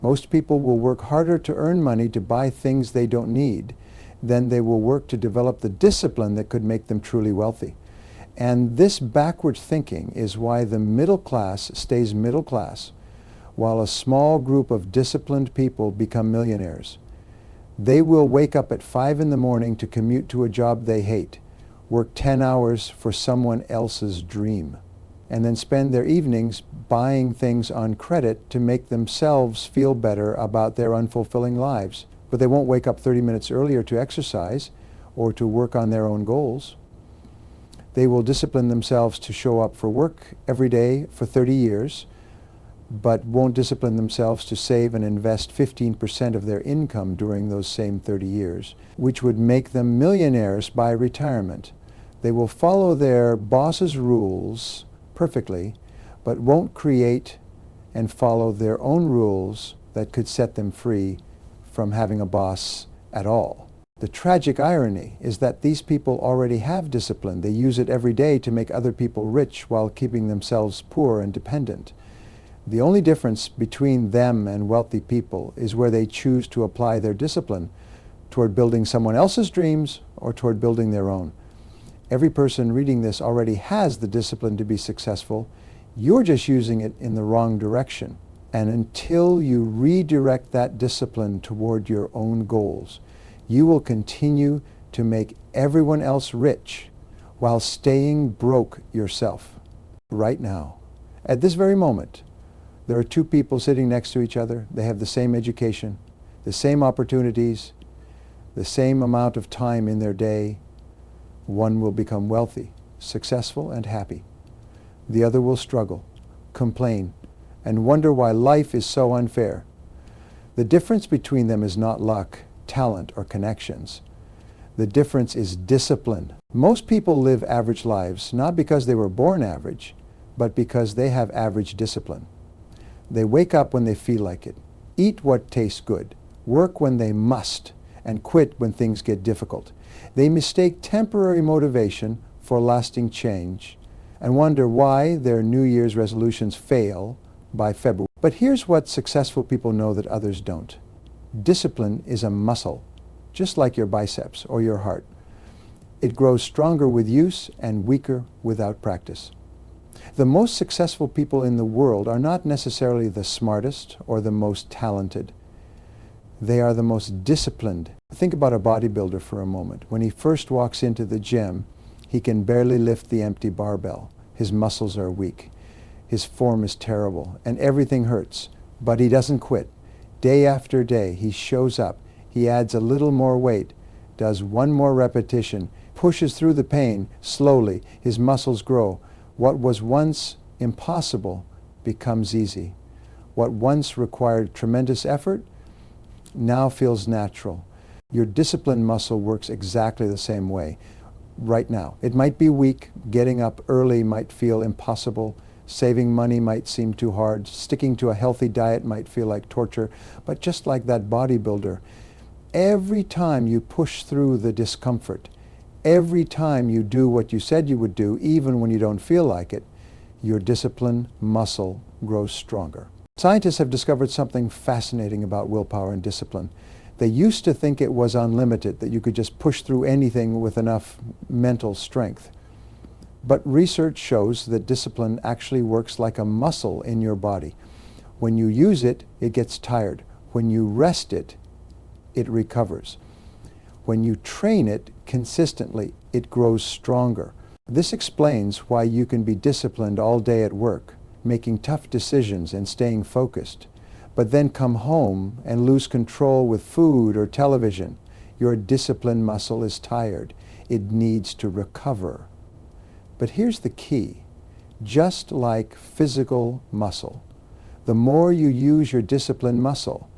Most people will work harder to earn money to buy things they don't need than they will work to develop the discipline that could make them truly wealthy. And this backward thinking is why the middle class stays middle class, while a small group of disciplined people become millionaires. They will wake up at 5 in the morning to commute to a job they hate, work 10 hours for someone else's dream, and then spend their evenings buying things on credit to make themselves feel better about their unfulfilling lives. But they won't wake up 30 minutes earlier to exercise or to work on their own goals. They will discipline themselves to show up for work every day for 30 years, but won't discipline themselves to save and invest 15% of their income during those same 30 years, which would make them millionaires by retirement. They will follow their boss's rules perfectly, but won't create and follow their own rules that could set them free from having a boss at all. The tragic irony is that these people already have discipline. They use it every day to make other people rich while keeping themselves poor and dependent. The only difference between them and wealthy people is where they choose to apply their discipline, toward building someone else's dreams or toward building their own. Every person reading this already has the discipline to be successful. You're just using it in the wrong direction. And until you redirect that discipline toward your own goals, you will continue to make everyone else rich while staying broke yourself. Right now, at this very moment, there are two people sitting next to each other. They have the same education, the same opportunities, the same amount of time in their day. One will become wealthy, successful, and happy. The other will struggle, complain, and wonder why life is so unfair. The difference between them is not luck, talent, or connections. The difference is discipline. Most people live average lives not because they were born average, but because they have average discipline. They wake up when they feel like it, eat what tastes good, work when they must, and quit when things get difficult. They mistake temporary motivation for lasting change and wonder why their New Year's resolutions fail by February. But here's what successful people know that others don't. Discipline is a muscle, just like your biceps or your heart. It grows stronger with use and weaker without practice. The most successful people in the world are not necessarily the smartest or the most talented. They are the most disciplined. Think about a bodybuilder for a moment. When he first walks into the gym, he can barely lift the empty barbell. His muscles are weak. His form is terrible, and everything hurts. But he doesn't quit. Day after day, he shows up. He adds a little more weight, does one more repetition, pushes through the pain slowly. His muscles grow. What was once impossible becomes easy. What once required tremendous effort now feels natural. Your discipline muscle works exactly the same way right now. It might be weak. Getting up early might feel impossible. Saving money might seem too hard. Sticking to a healthy diet might feel like torture. But just like that bodybuilder, every time you push through the discomfort, every time you do what you said you would do, even when you don't feel like it, your discipline muscle grows stronger. Scientists have discovered something fascinating about willpower and discipline. They used to think it was unlimited, that you could just push through anything with enough mental strength. But research shows that discipline actually works like a muscle in your body. When you use it, it gets tired. When you rest it, it recovers. When you train it consistently, it grows stronger. This explains why you can be disciplined all day at work, making tough decisions and staying focused, but then come home and lose control with food or television. Your discipline muscle is tired. It needs to recover. But here's the key. Just like physical muscle, the more you use your discipline muscle,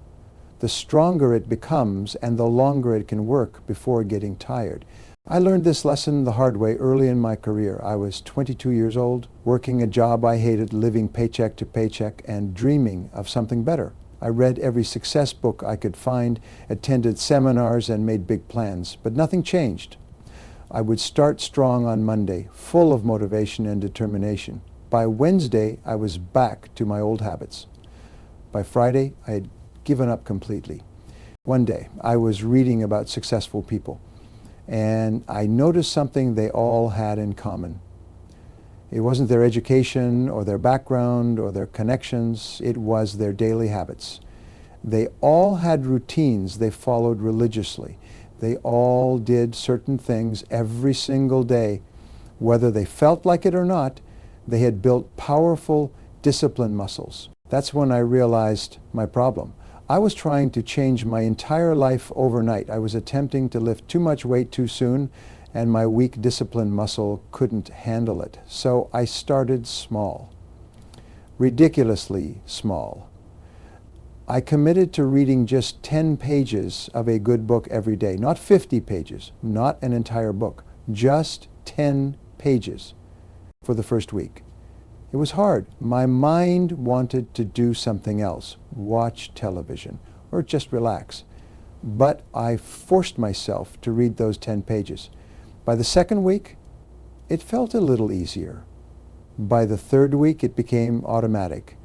the stronger it becomes and the longer it can work before getting tired. I learned this lesson the hard way early in my career. I was 22 years old, working a job I hated, living paycheck to paycheck, and dreaming of something better. I read every success book I could find, attended seminars, and made big plans, but nothing changed. I would start strong on Monday, full of motivation and determination. By Wednesday, I was back to my old habits. By Friday, I had given up completely. One day, I was reading about successful people, and I noticed something they all had in common. It wasn't their education or their background or their connections, it was their daily habits. They all had routines they followed religiously. They all did certain things every single day. Whether they felt like it or not, they had built powerful discipline muscles. That's when I realized my problem. I was trying to change my entire life overnight. I was attempting to lift too much weight too soon, and my weak discipline muscle couldn't handle it. So I started small, ridiculously small. I committed to reading just 10 pages of a good book every day, not 50 pages, not an entire book, just 10 pages for the first week. It was hard. My mind wanted to do something else, watch television, or just relax. But I forced myself to read those 10 pages. By the second week, it felt a little easier. By the third week, it became automatic.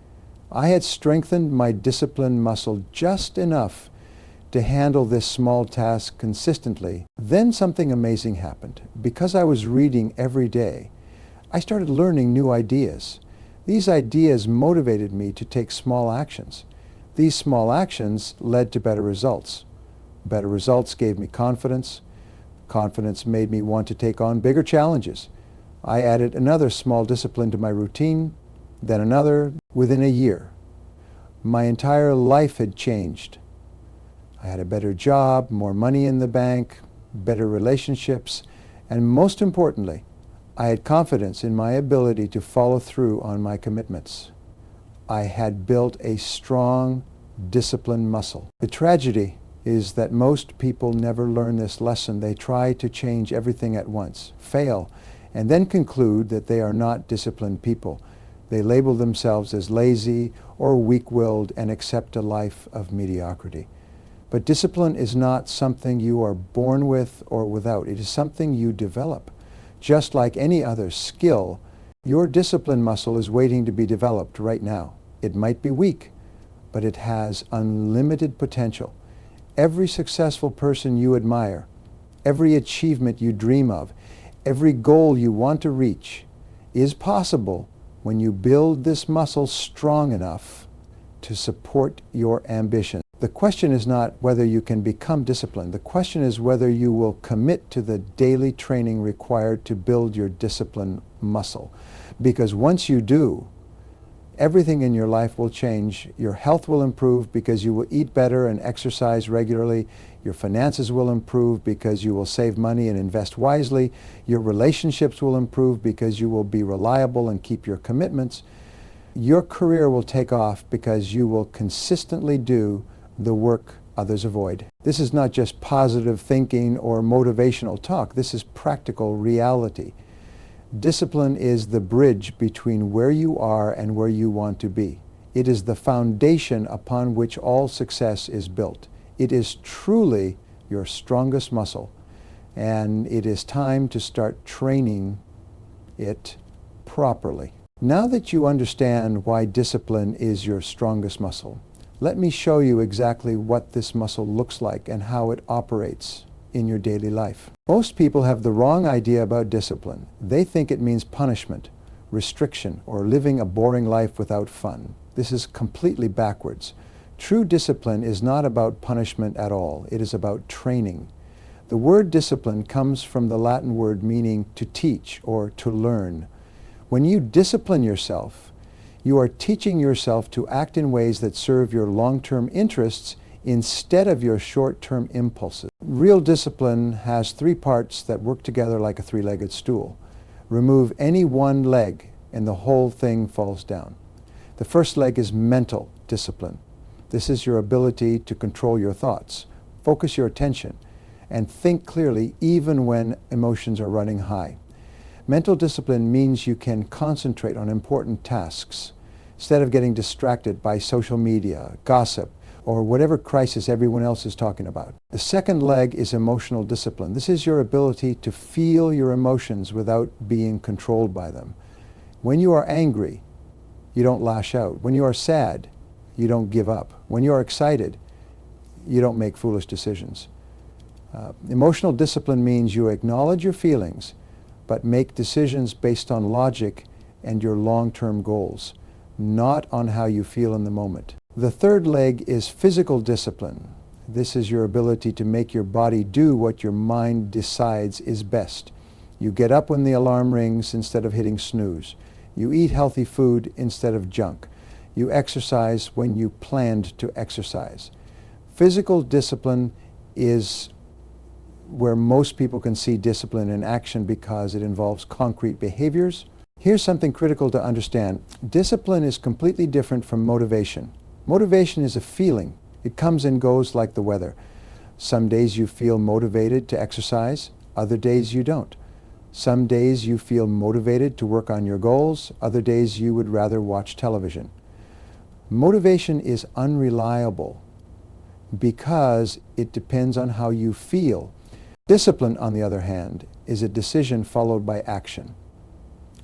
I had strengthened my discipline muscle just enough to handle this small task consistently. Then something amazing happened. Because I was reading every day, I started learning new ideas. These ideas motivated me to take small actions. These small actions led to better results. Better results gave me confidence. Confidence made me want to take on bigger challenges. I added another small discipline to my routine, then another. Within a year, my entire life had changed. I had a better job, more money in the bank, better relationships, and most importantly, I had confidence in my ability to follow through on my commitments. I had built a strong discipline muscle. The tragedy is that most people never learn this lesson. They try to change everything at once, fail, and then conclude that they are not disciplined people. They label themselves as lazy or weak-willed and accept a life of mediocrity. But discipline is not something you are born with or without. It is something you develop. Just like any other skill, your discipline muscle is waiting to be developed right now. It might be weak, but it has unlimited potential. Every successful person you admire, every achievement you dream of, every goal you want to reach is possible when you build this muscle strong enough to support your ambition. The question is not whether you can become disciplined. The question is whether you will commit to the daily training required to build your discipline muscle. Because once you do, everything in your life will change. Your health will improve because you will eat better and exercise regularly. Your finances will improve because you will save money and invest wisely. Your relationships will improve because you will be reliable and keep your commitments. Your career will take off because you will consistently do the work others avoid. This is not just positive thinking or motivational talk. This is practical reality. Discipline is the bridge between where you are and where you want to be. It is the foundation upon which all success is built. It is truly your strongest muscle, and it is time to start training it properly. Now that you understand why discipline is your strongest muscle, let me show you exactly what this muscle looks like and how it operates in your daily life. Most people have the wrong idea about discipline. They think it means punishment, restriction, or living a boring life without fun. This is completely backwards. True discipline is not about punishment at all. It is about training. The word discipline comes from the Latin word meaning to teach or to learn. When you discipline yourself, you are teaching yourself to act in ways that serve your long-term interests instead of your short-term impulses. Real discipline has three parts that work together like a three-legged stool. Remove any one leg and the whole thing falls down. The first leg is mental discipline. This is your ability to control your thoughts, focus your attention, and think clearly even when emotions are running high. Mental discipline means you can concentrate on important tasks instead of getting distracted by social media, gossip, or whatever crisis everyone else is talking about. The second leg is emotional discipline. This is your ability to feel your emotions without being controlled by them. When you are angry, you don't lash out. When you are sad, you don't give up. When you're excited, you don't make foolish decisions. Emotional discipline means you acknowledge your feelings, but make decisions based on logic and your long-term goals, not on how you feel in the moment. The third leg is physical discipline. This is your ability to make your body do what your mind decides is best. You get up when the alarm rings instead of hitting snooze. You eat healthy food instead of junk. You exercise when you planned to exercise. Physical discipline is where most people can see discipline in action because it involves concrete behaviors. Here's something critical to understand. Discipline is completely different from motivation. Motivation is a feeling. It comes and goes like the weather. Some days you feel motivated to exercise, other days you don't. Some days you feel motivated to work on your goals, other days you would rather watch television. Motivation is unreliable because it depends on how you feel. Discipline, on the other hand, is a decision followed by action,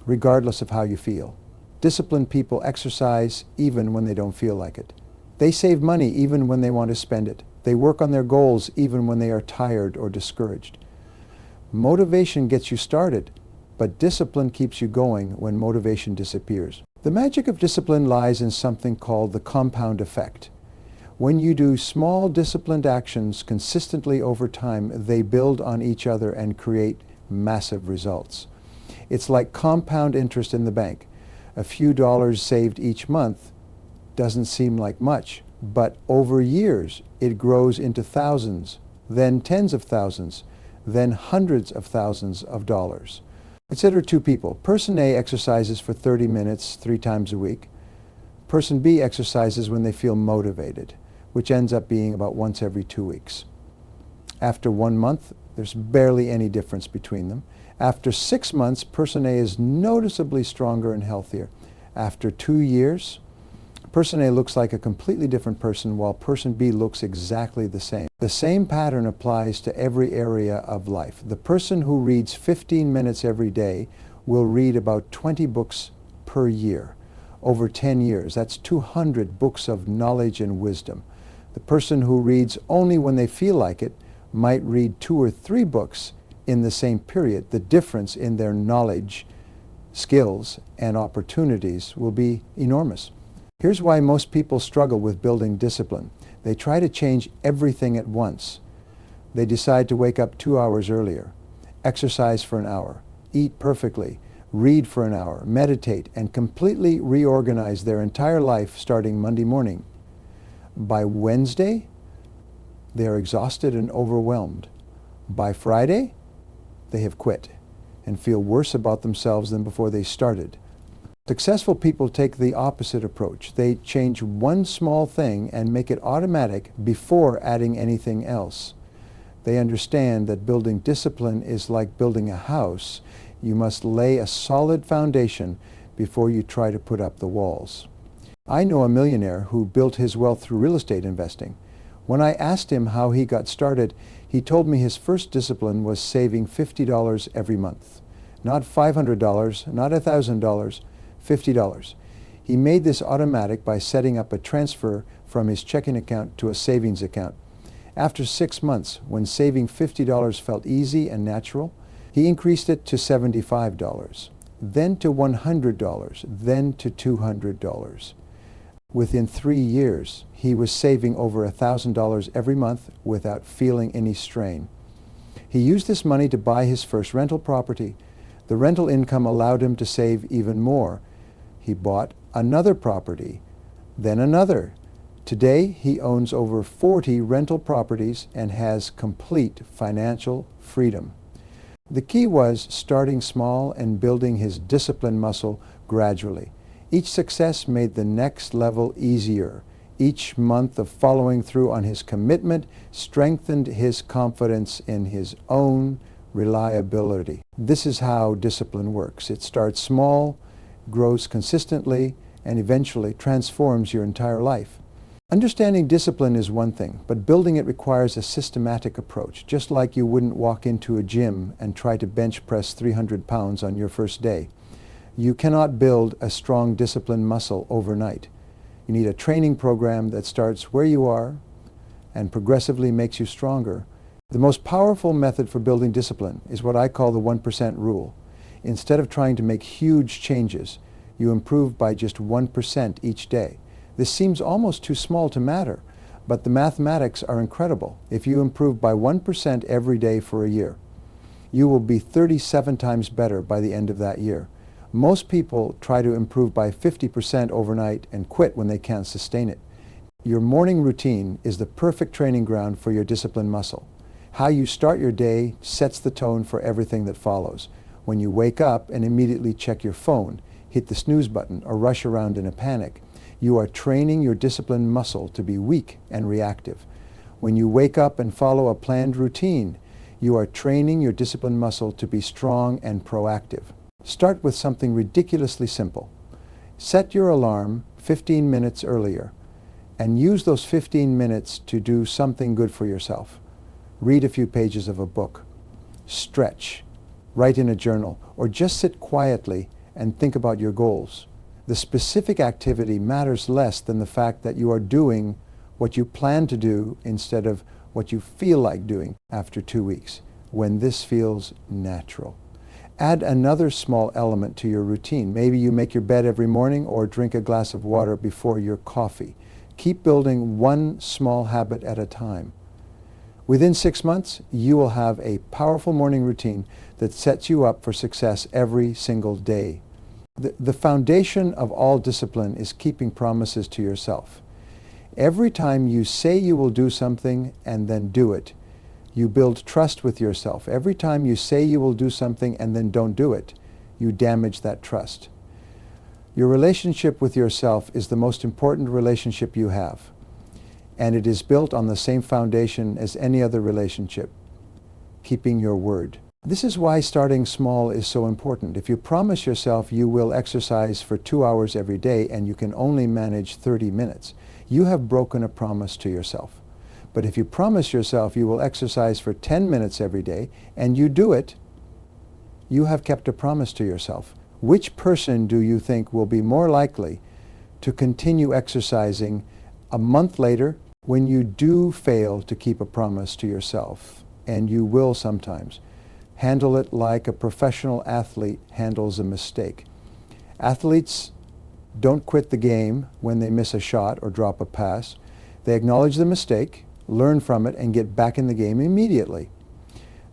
regardless of how you feel. Disciplined people exercise even when they don't feel like it. They save money even when they want to spend it. They work on their goals even when they are tired or discouraged. Motivation gets you started, but discipline keeps you going when motivation disappears. The magic of discipline lies in something called the compound effect. When you do small disciplined actions consistently over time, they build on each other and create massive results. It's like compound interest in the bank. A few dollars saved each month doesn't seem like much, but over years it grows into thousands, then tens of thousands, then hundreds of thousands of dollars. Consider two people. Person A exercises for 30 minutes 3 times a week. Person B exercises when they feel motivated, which ends up being about once every 2 weeks. After 1 month, there's barely any difference between them. After 6 months, person A is noticeably stronger and healthier. After 2 years, person A looks like a completely different person while person B looks exactly the same. The same pattern applies to every area of life. The person who reads 15 minutes every day will read about 20 books per year. Over 10 years, that's 200 books of knowledge and wisdom. The person who reads only when they feel like it might read 2 or 3 books in the same period. The difference in their knowledge, skills, and opportunities will be enormous. Here's why most people struggle with building discipline. They try to change everything at once. They decide to wake up 2 hours earlier, exercise for an hour, eat perfectly, read for an hour, meditate, and completely reorganize their entire life starting Monday morning. By Wednesday, they are exhausted and overwhelmed. By Friday, they have quit and feel worse about themselves than before they started. Successful people take the opposite approach. They change one small thing and make it automatic before adding anything else. They understand that building discipline is like building a house. You must lay a solid foundation before you try to put up the walls. I know a millionaire who built his wealth through real estate investing. When I asked him how he got started, he told me his first discipline was saving $50 every month. Not $500, not $1,000, $50. He made this automatic by setting up a transfer from his checking account to a savings account. After 6 months, when saving $50 felt easy and natural, he increased it to $75, then to $100, then to $200. Within 3 years, he was saving over $1,000 every month without feeling any strain. He used this money to buy his first rental property. The rental income allowed him to save even more. He bought another property, then another. Today, he owns over 40 rental properties and has complete financial freedom. The key was starting small and building his discipline muscle gradually. Each success made the next level easier. Each month of following through on his commitment strengthened his confidence in his own reliability. This is how discipline works. It starts small, grows consistently, and eventually transforms your entire life. Understanding discipline is one thing, but building it requires a systematic approach, just like you wouldn't walk into a gym and try to bench press 300 pounds on your first day. You cannot build a strong discipline muscle overnight. You need a training program that starts where you are and progressively makes you stronger. The most powerful method for building discipline is what I call the 1% rule. Instead of trying to make huge changes, you improve by just 1% each day. This seems almost too small to matter, but the mathematics are incredible. If you improve by 1% every day for a year, you will be 37 times better by the end of that year. Most people try to improve by 50% overnight and quit when they can't sustain it. Your morning routine is the perfect training ground for your discipline muscle. How you start your day sets the tone for everything that follows. When you wake up and immediately check your phone, hit the snooze button, or rush around in a panic, you are training your discipline muscle to be weak and reactive. When you wake up and follow a planned routine, you are training your discipline muscle to be strong and proactive. Start with something ridiculously simple. Set your alarm 15 minutes earlier and use those 15 minutes to do something good for yourself. Read a few pages of a book, stretch, write in a journal, or just sit quietly and think about your goals. The specific activity matters less than the fact that you are doing what you plan to do instead of what you feel like doing after 2 weeks, when this feels natural. Add another small element to your routine. Maybe you make your bed every morning or drink a glass of water before your coffee. Keep building one small habit at a time. Within 6 months, you will have a powerful morning routine that sets you up for success every single day. The foundation of all discipline is keeping promises to yourself. Every time you say you will do something and then do it, you build trust with yourself. Every time you say you will do something and then don't do it, you damage that trust. Your relationship with yourself is the most important relationship you have, and it is built on the same foundation as any other relationship, keeping your word. This is why starting small is so important. If you promise yourself you will exercise for 2 hours every day and you can only manage 30 minutes, you have broken a promise to yourself. But if you promise yourself you will exercise for 10 minutes every day and you do it, you have kept a promise to yourself. Which person do you think will be more likely to continue exercising a month later when you do fail to keep a promise to yourself? And you will sometimes. Handle it like a professional athlete handles a mistake. Athletes don't quit the game when they miss a shot or drop a pass. They acknowledge the mistake, learn from it, and get back in the game immediately.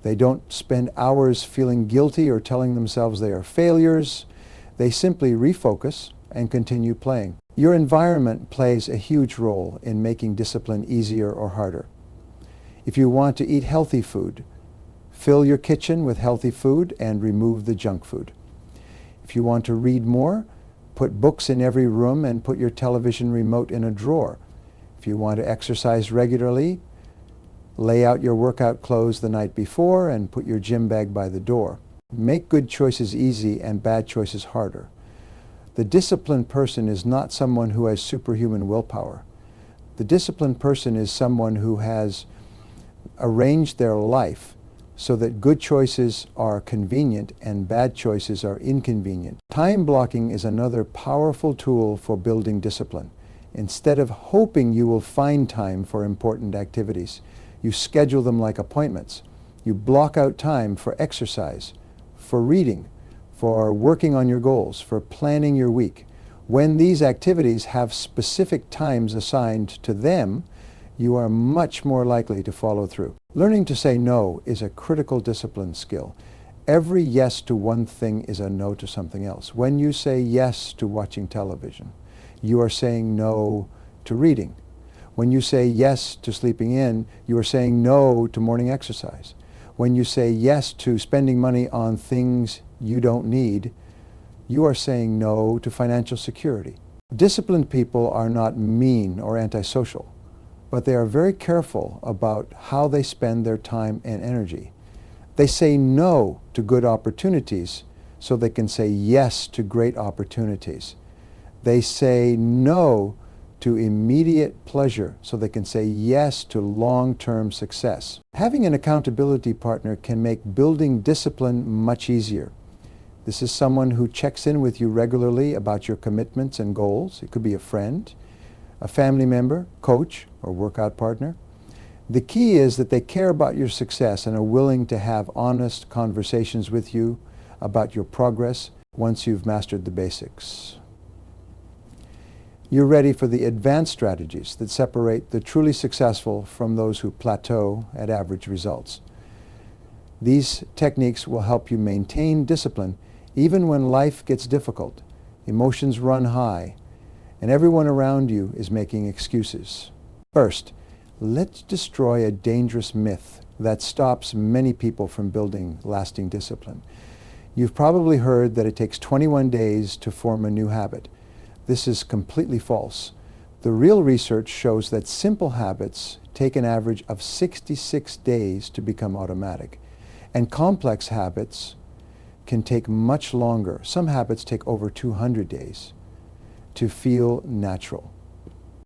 They don't spend hours feeling guilty or telling themselves they are failures. They simply refocus and continue playing. Your environment plays a huge role in making discipline easier or harder. If you want to eat healthy food, fill your kitchen with healthy food and remove the junk food. If you want to read more, put books in every room and put your television remote in a drawer. If you want to exercise regularly, lay out your workout clothes the night before and put your gym bag by the door. Make good choices easy and bad choices harder. The disciplined person is not someone who has superhuman willpower. The disciplined person is someone who has arranged their life so that good choices are convenient and bad choices are inconvenient. Time blocking is another powerful tool for building discipline. Instead of hoping you will find time for important activities, you schedule them like appointments. You block out time for exercise, for reading, for working on your goals, for planning your week. When these activities have specific times assigned to them, you are much more likely to follow through. Learning to say no is a critical discipline skill. Every yes to one thing is a no to something else. When you say yes to watching television, you are saying no to reading. When you say yes to sleeping in, you are saying no to morning exercise. When you say yes to spending money on things you don't need, you are saying no to financial security. Disciplined people are not mean or antisocial, but they are very careful about how they spend their time and energy. They say no to good opportunities so they can say yes to great opportunities. They say no to immediate pleasure so they can say yes to long-term success. Having an accountability partner can make building discipline much easier. This is someone who checks in with you regularly about your commitments and goals. It could be a friend, a family member, coach, or workout partner. The key is that they care about your success and are willing to have honest conversations with you about your progress once you've mastered the basics. You're ready for the advanced strategies that separate the truly successful from those who plateau at average results. These techniques will help you maintain discipline even when life gets difficult, emotions run high, and everyone around you is making excuses. First, let's destroy a dangerous myth that stops many people from building lasting discipline. You've probably heard that it takes 21 days to form a new habit. This is completely false. The real research shows that simple habits take an average of 66 days to become automatic, and complex habits can take much longer. Some habits take over 200 days to feel natural.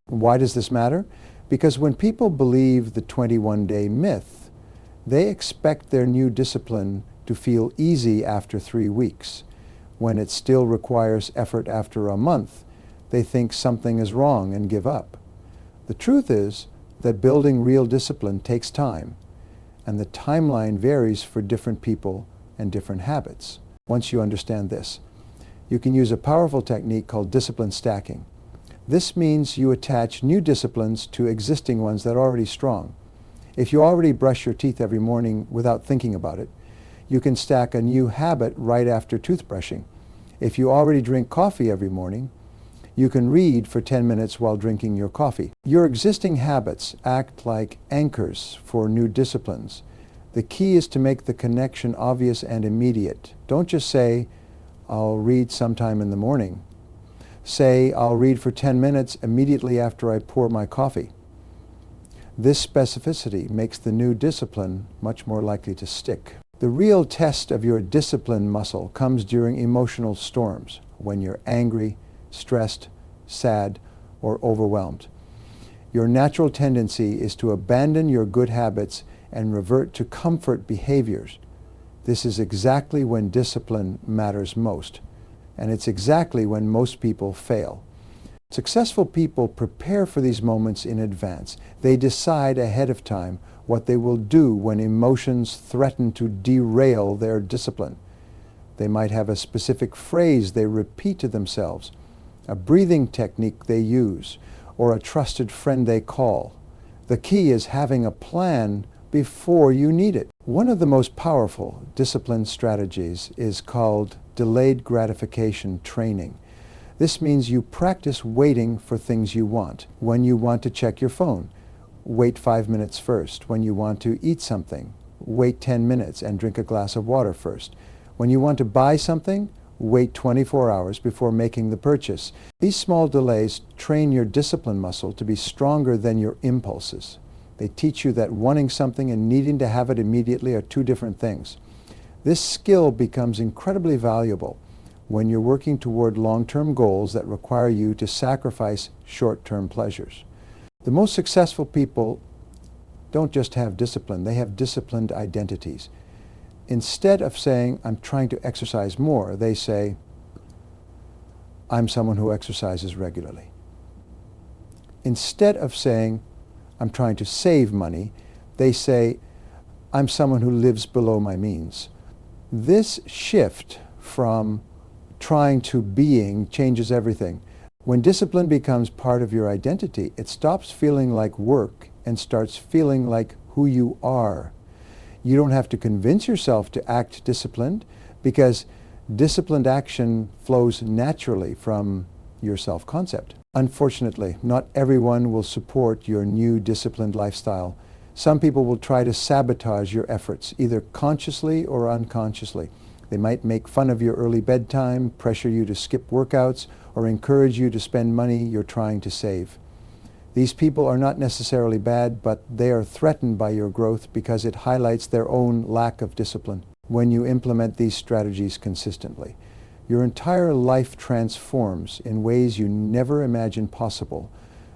Why does this matter? Because when people believe the 21-day myth, they expect their new discipline to feel easy after 3 weeks. When it still requires effort after a month, they think something is wrong and give up. The truth is that building real discipline takes time, and the timeline varies for different people and different habits. Once you understand this, you can use a powerful technique called discipline stacking. This means you attach new disciplines to existing ones that are already strong. If you already brush your teeth every morning without thinking about it, you can stack a new habit right after toothbrushing. If you already drink coffee every morning, you can read for 10 minutes while drinking your coffee. Your existing habits act like anchors for new disciplines. The key is to make the connection obvious and immediate. Don't just say, "I'll read sometime in the morning." Say, "I'll read for 10 minutes immediately after I pour my coffee." This specificity makes the new discipline much more likely to stick. The real test of your discipline muscle comes during emotional storms, when you're angry, stressed, sad, or overwhelmed. Your natural tendency is to abandon your good habits and revert to comfort behaviors. This is exactly when discipline matters most, and it's exactly when most people fail. Successful people prepare for these moments in advance. They decide ahead of time what they will do when emotions threaten to derail their discipline. They might have a specific phrase they repeat to themselves, a breathing technique they use, or a trusted friend they call. The key is having a plan before you need it. One of the most powerful discipline strategies is called delayed gratification training. This means you practice waiting for things you want. When you want to check your phone, wait 5 minutes first. When you want to eat something, wait 10 minutes and drink a glass of water first. When you want to buy something, wait 24 hours before making the purchase. These small delays train your discipline muscle to be stronger than your impulses. They teach you that wanting something and needing to have it immediately are two different things. This skill becomes incredibly valuable when you're working toward long-term goals that require you to sacrifice short-term pleasures. The most successful people don't just have discipline, they have disciplined identities. Instead of saying, "I'm trying to exercise more," they say, "I'm someone who exercises regularly." Instead of saying, "I'm trying to save money," they say, "I'm someone who lives below my means." This shift from trying to being changes everything. When discipline becomes part of your identity, it stops feeling like work and starts feeling like who you are. You don't have to convince yourself to act disciplined, because disciplined action flows naturally from your self-concept. Unfortunately, not everyone will support your new disciplined lifestyle. Some people will try to sabotage your efforts, either consciously or unconsciously. They might make fun of your early bedtime, pressure you to skip workouts, or encourage you to spend money you're trying to save. These people are not necessarily bad, but they are threatened by your growth because it highlights their own lack of discipline. When you implement these strategies consistently, your entire life transforms in ways you never imagined possible.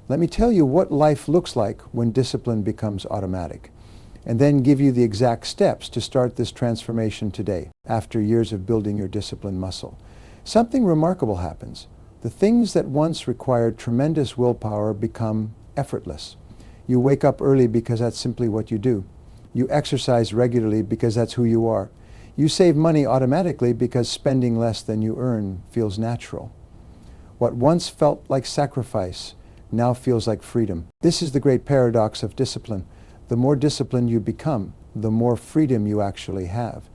Let me tell you what life looks like when discipline becomes automatic, and then give you the exact steps to start this transformation today, after years of building your discipline muscle. Something remarkable happens. The things that once required tremendous willpower become effortless. You wake up early because that's simply what you do. You exercise regularly because that's who you are. You save money automatically because spending less than you earn feels natural. What once felt like sacrifice now feels like freedom. This is the great paradox of discipline. The more disciplined you become, the more freedom you actually have.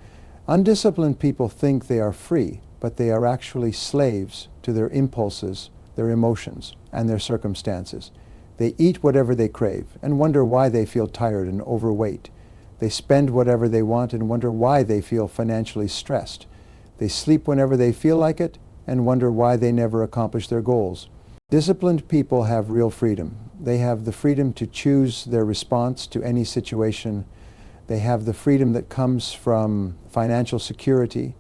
Undisciplined people think they are free, but they are actually slaves to their impulses, their emotions, and their circumstances. They eat whatever they crave and wonder why they feel tired and overweight. They spend whatever they want and wonder why they feel financially stressed. They sleep whenever they feel like it and wonder why they never accomplish their goals. Disciplined people have real freedom. They have the freedom to choose their response to any situation. They have the freedom that comes from financial security.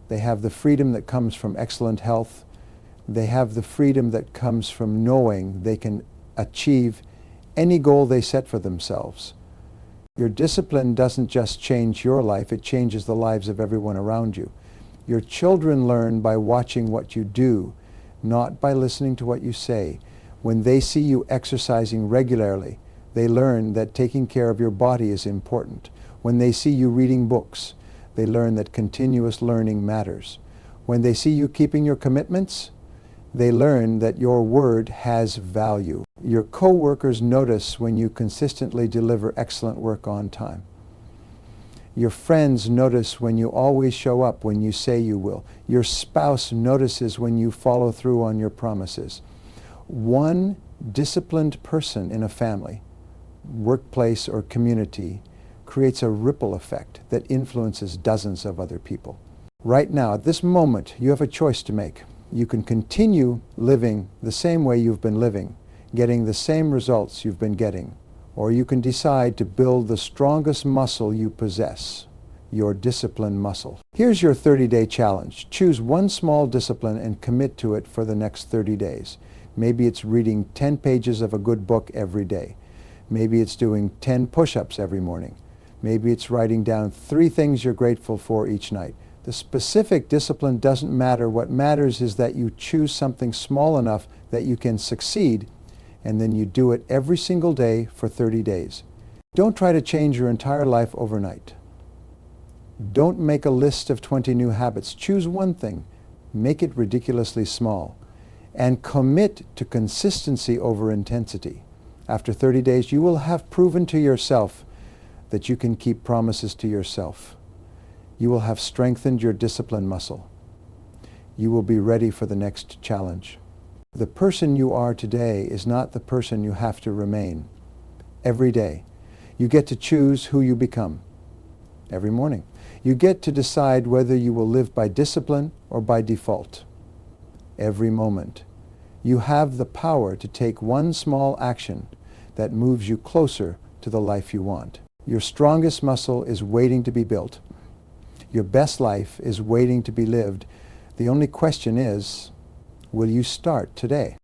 They have the freedom that comes from excellent health. They have the freedom that comes from knowing they can achieve any goal they set for themselves. Your discipline doesn't just change your life, it changes the lives of everyone around you. Your children learn by watching what you do, not by listening to what you say. When they see you exercising regularly, they learn that taking care of your body is important. When they see you reading books, they learn that continuous learning matters. When they see you keeping your commitments, they learn that your word has value. Your co-workers notice when you consistently deliver excellent work on time. Your friends notice when you always show up when you say you will. Your spouse notices when you follow through on your promises. One disciplined person in a family, workplace, or community creates a ripple effect that influences dozens of other people. Right now, at this moment, you have a choice to make. You can continue living the same way you've been living, getting the same results you've been getting, or you can decide to build the strongest muscle you possess, your discipline muscle. Here's your 30-day challenge. Choose one small discipline and commit to it for the next 30 days. Maybe it's reading 10 pages of a good book every day. Maybe it's doing 10 push-ups every morning. Maybe it's writing down 3 things you're grateful for each night. The specific discipline doesn't matter. What matters is that you choose something small enough that you can succeed, and then you do it every single day for 30 days. Don't try to change your entire life overnight. Don't make a list of 20 new habits. Choose one thing. Make it ridiculously small. And commit to consistency over intensity. After 30 days, you will have proven to yourself that you can keep promises to yourself. You will have strengthened your discipline muscle. You will be ready for the next challenge. The person you are today is not the person you have to remain. Every day, you get to choose who you become. Every morning, you get to decide whether you will live by discipline or by default. Every moment, you have the power to take one small action that moves you closer to the life you want. Your strongest muscle is waiting to be built. Your best life is waiting to be lived. The only question is, will you start today?